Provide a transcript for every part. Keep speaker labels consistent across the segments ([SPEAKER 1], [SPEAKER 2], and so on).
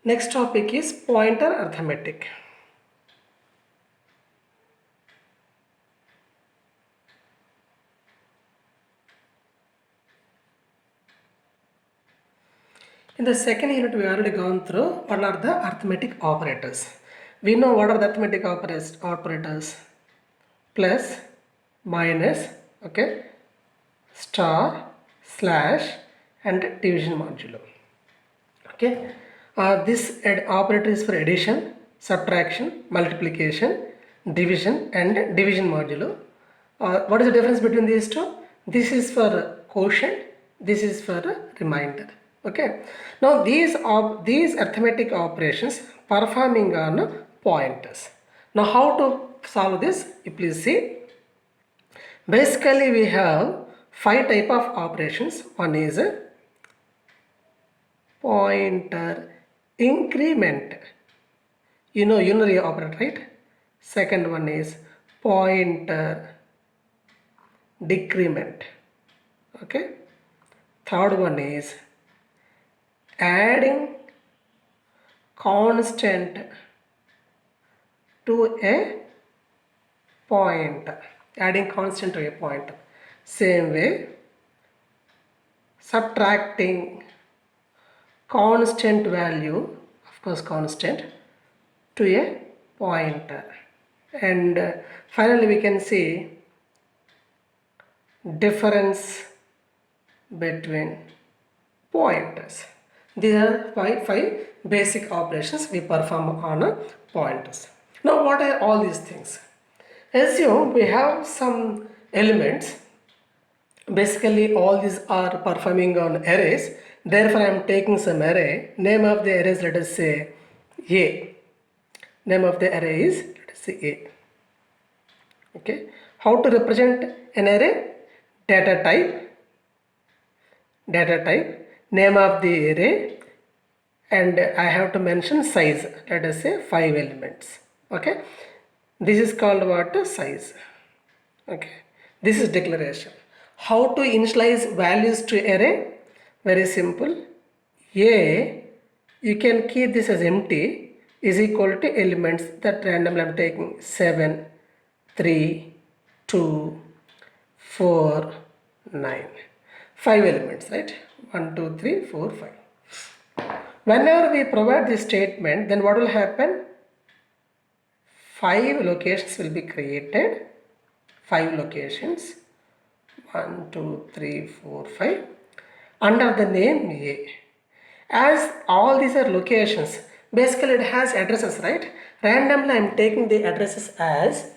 [SPEAKER 1] Next topic is pointer arithmetic. In the second unit, we already gone through what are the arithmetic operators. We know what are the arithmetic operators: plus, minus, okay, star, slash, and division modulo. Okay, this operator is for addition, subtraction, multiplication, division, and division modulo. What is the difference between these two? This is for quotient, this is for remainder. Okay, now these arithmetic operations performing on pointers. Now how to solve this? You please see. Basically we have 5 type of operations. One is a pointer increment, you know, unary operator, right? Second one is pointer decrement. Okay, third one is adding constant to a pointer, adding constant to a pointer. Same way, subtracting constant value, of course constant, to a pointer. And finally we can see difference between pointers. These are five basic operations we perform on pointers. Now what are all these things? Assume we have some elements. Basically all these are performing on arrays. Therefore I am taking some array. Name of the array is, let us say, A. Name of the array is, let us say, A. Okay. How to represent an array? Data type, name of the array, and I have to mention size. Let us say 5 elements. Okay. This is called what? Size. Okay. This is declaration. How to initialize values to array? Very simple. A, you can keep this as empty, is equal to elements that randomly I am taking 7, 3, 2, 4, 9. 5 elements, right? 1, 2, 3, 4, 5. Whenever we provide this statement, then what will happen? 5 locations will be created. 5 locations. 1, 2, 3, 4, 5. Under the name A. As all these are locations, basically it has addresses, right? Randomly I am taking the addresses as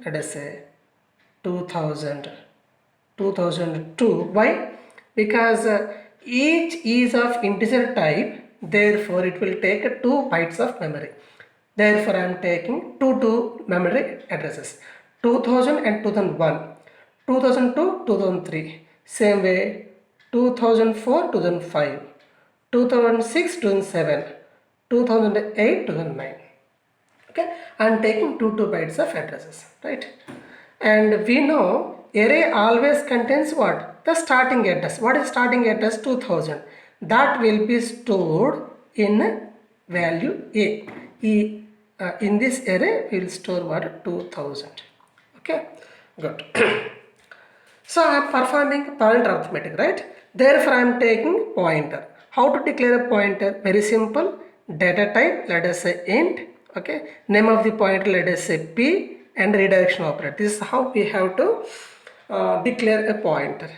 [SPEAKER 1] let us say 2000, 2002. Why? Because each is of integer type, therefore it will take 2 bytes of memory. Therefore I am taking two memory addresses, 2000 and 2001, 2002, 2003. Same way 2004, 2005, 2006, 2007, 2008, 2009. Okay, I am taking 2 bytes of addresses, right? And we know array always contains what? The starting address. What is starting address? 2000. That will be stored in value A. In this array we will store what? 2000. Okay, good. So I am performing pointer arithmetic, right? Therefore I am taking pointer. How to declare a pointer? Very simple. Data type, let us say int. Okay, name of the pointer, let us say P, and redirection operator. This is how we have to declare a pointer.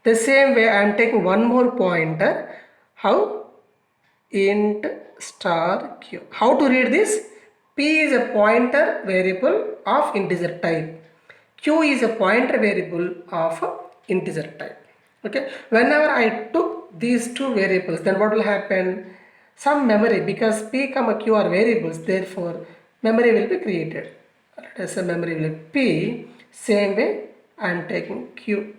[SPEAKER 1] The same way I am taking one more pointer. How? Int star q. How to read this? P is a pointer variable of integer type. Q is a pointer variable of integer type. Okay, whenever I took these two variables, then what will happen? Some memory, because P, Q are variables, therefore memory will be created. Let us say memory will be P. Same way I am taking Q.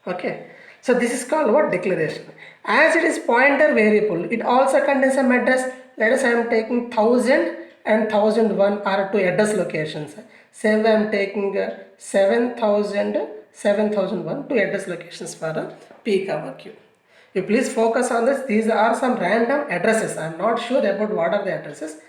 [SPEAKER 1] Okay, so this is called what? Declaration. As it is pointer variable, it also contains some address. Let us say I am taking 1000 and 1001 are two address locations. Same way I am taking 7001 two address locations for P comma Q. You please focus on this. These are some random addresses. I am not sure about what are the addresses.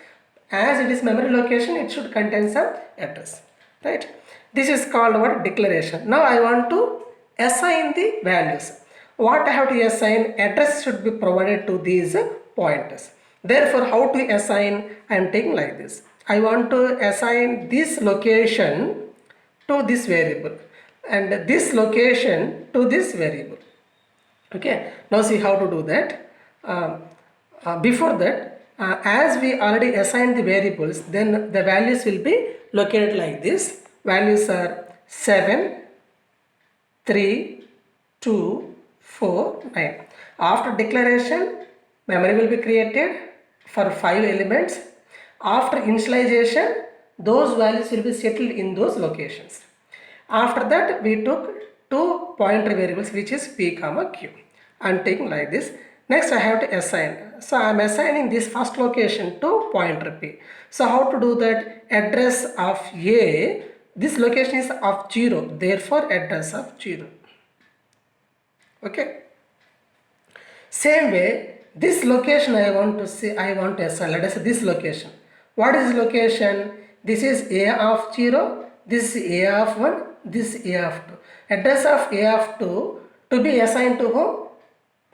[SPEAKER 1] As it is memory location, it should contain some address, right? This is called what? Declaration. Now I want to assign the values. What I have to assign? Address should be provided to these pointers. Therefore, how to assign? I am taking like this. I want to assign this location to this variable and this location to this variable. Okay, now see how to do that. Before that, as we already assigned the variables, then the values will be located like this. Values are 7, 3, 2, 4, 9. After declaration, memory will be created for 5 elements. After initialization, those values will be settled in those locations. After that, we took two pointer variables, which is P comma Q. I am taking like this. Next, I have to assign. So I am assigning this first location to pointer P. So how to do that? Address of A. This location is of 0. Therefore, address of 0. Okay. Same way, this location I want to say, I want to assign. Let us say this location. What is location? This is A of 0. This is A of 1. This is A of 2. Address of A of 2 to be assigned to whom?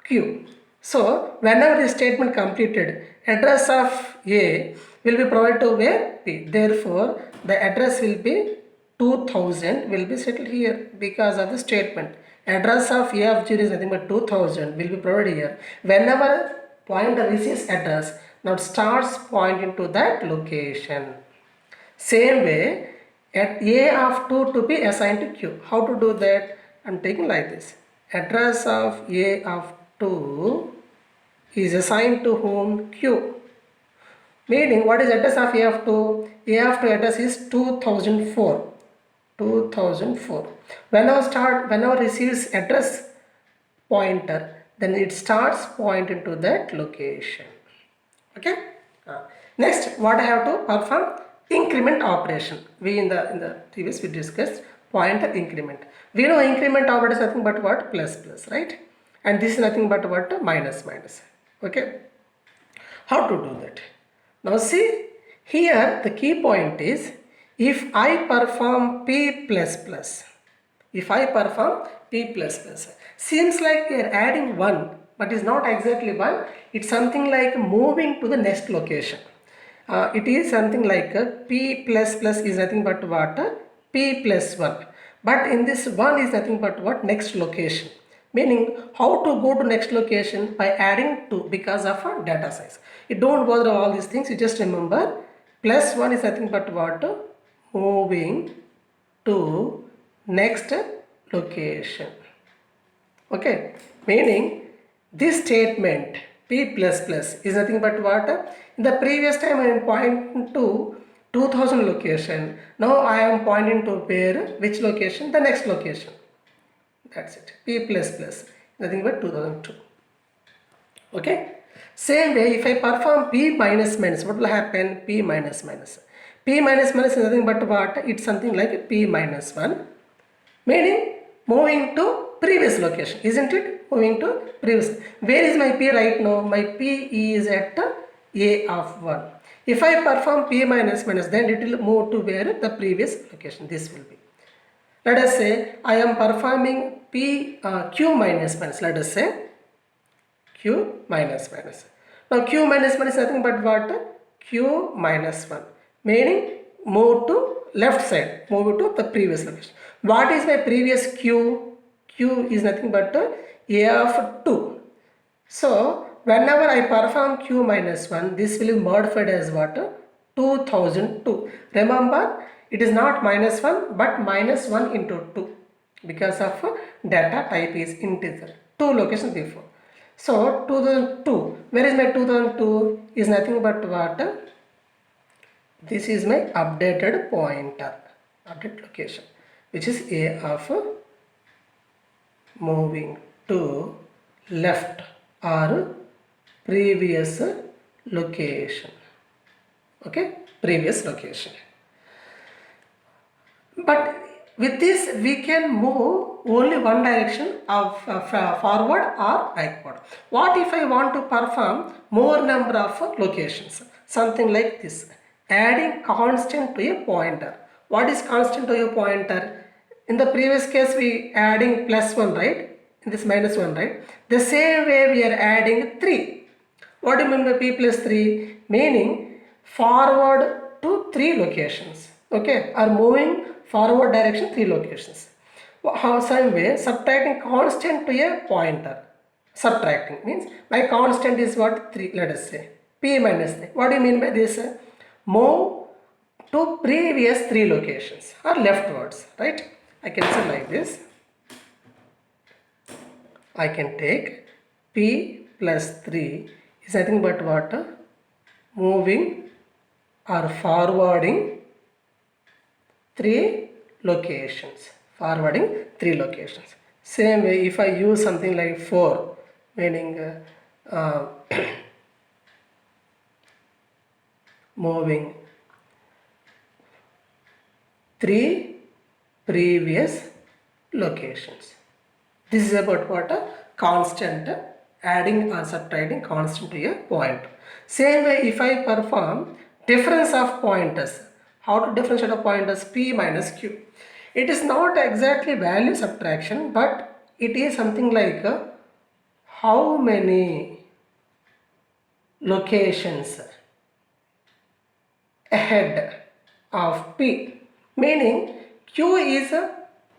[SPEAKER 1] Q. So, whenever the statement completed, address of A will be provided to where? P. Therefore, the address will be 2000 will be settled here because of the statement. Address of A of 0 is nothing but 2000 will be provided here. Whenever pointer receives address, now it starts pointing to that location. Same way, at A of 2 to be assigned to Q. How to do that? I am taking like this. Address of A of 2 is assigned to whom? Q. Meaning, what is address of A of 2? A of 2 address is 2004. 2004. Whenever receives address pointer, then it starts pointing to that location. Okay. Next, what I have to perform? Increment operation. We in the previous we discussed pointer increment. We know increment operator is nothing but what? Plus plus, right? And this is nothing but what? Minus minus. Okay. How to do that? Now see, here the key point is if I perform P plus plus. If I perform P plus plus, seems like we are adding 1, but is not exactly 1. It's something like moving to the next location. It is something like P plus plus is nothing but what? P plus 1. But in this 1 is nothing but what? Next location. Meaning how to go to next location? By adding 2 because of a data size. You don't bother all these things. You just remember plus 1 is nothing but what? Moving to next location. Okay, meaning this statement P plus plus is nothing but what? In the previous time I am pointing to 2000 location. Now I am pointing to where? Which location? The next location. That's it. P plus plus nothing but 2002. Okay. Same way, if I perform P minus minus, what will happen? P minus minus. P minus minus is nothing but what? It's something like P minus 1. Meaning moving to previous location, isn't it? Moving to previous. Where is my P right now? My P is at A of 1. If I perform P minus minus, then it will move to where? The previous location. This will be. Let us say I am performing Q minus minus. Let us say Q minus minus. Now Q minus minus is nothing but what? Q minus 1. Meaning move to left side. Move to the previous location. What is my previous Q? Q is nothing but A of 2. So whenever I perform Q minus 1, this will be modified as what? 2002. Remember, it is not minus 1 but minus 1 into 2 because of data type is integer. 2 locations before. So 2002. Where is my 2002? Is nothing but what? This is my updated pointer, update location, which is A of moving to left or previous location. Okay. previous location. But with this we can move only one direction of forward or backward. What if I want to perform more number of locations? Something like this. Adding constant to a pointer. What is constant to a pointer? In the previous case we adding plus 1, right? In this minus 1, right? The same way we are adding 3. What do you mean by p plus 3? Meaning forward to 3 locations. Okay, or moving forward direction 3 locations. How same way subtracting constant to a pointer. Subtracting means my constant is what? 3, let us say. P minus 3. What do you mean by this? Move to previous 3 locations or leftwards, right? I can say like this. I can take p plus 3 is nothing but what? Moving or forwarding 3 locations. Forwarding 3 locations. Same way if I use something like 4, meaning moving 3 previous locations. This is about what? A constant, adding or subtracting constant to a point. Same way if I perform difference of pointers. How to differentiate a pointers? P minus Q. It is not exactly value subtraction, but it is something like how many locations ahead of P, meaning Q is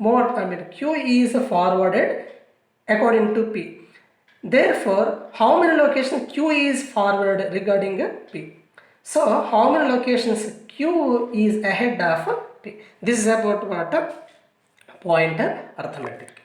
[SPEAKER 1] Q is forwarded according to P. Therefore, how many locations Q is forwarded regarding P? So, how many locations Q is ahead of P? This is about what? Pointer arithmetic.